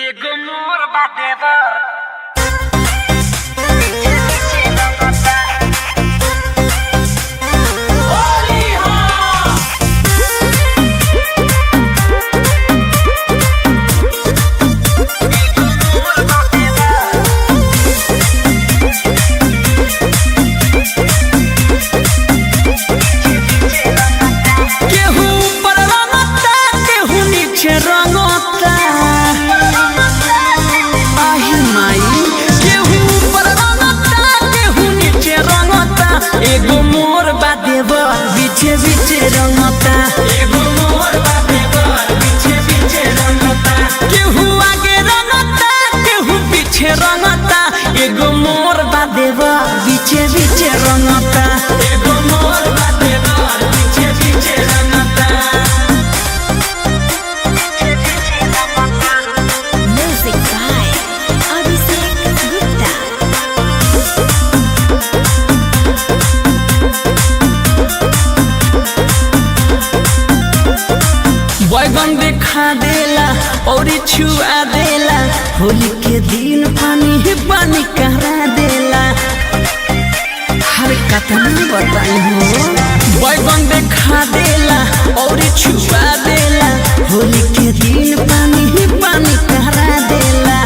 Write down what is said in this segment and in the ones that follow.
एगो मोर बाटे बर एगो मोर बाटे बर बीचे बीचे रंगता एगो मोर बाटे बर बीचे बीचे रंगता केहू आगे रंगता केहू पीछे रंगता एगो मोर बाटे बर बीचे बीचे रंगता एगो मोर बाटे बर बीचे बीचे रंगता Music by Abhishek Gupta. बैगन देखा देला और छुआ देला होली के दिन पानी पानी करा देला हर कतना बताई हो बैगन देखा देला और छुआ देला होली के दिन पानी पानी करा देला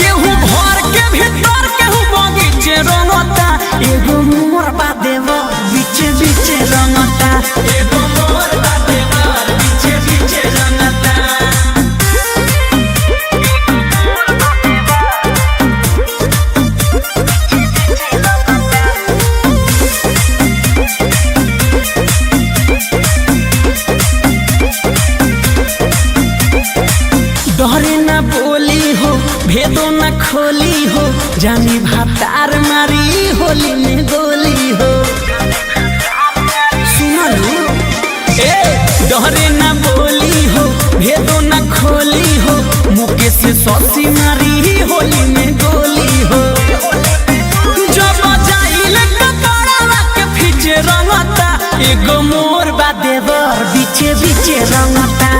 केहू घर के भीतर केहू बगीचे रंगता एगो मोर बाटे बर बीचे बीचे रंगता एगो मोर बाटे बर बीचे बीचे रंगता डरे न बोली हो भेदो न खोली हो जानी भातार मारी होली में गोली हो सुनलू ए डरे न बोली हो भेदो न खोली हो मुके से सौसी मारी होली में गोली हो जब जाइल कपड़ा के फीचे रंगता एगो मोर बाटे बर बीचे बीचे रंगता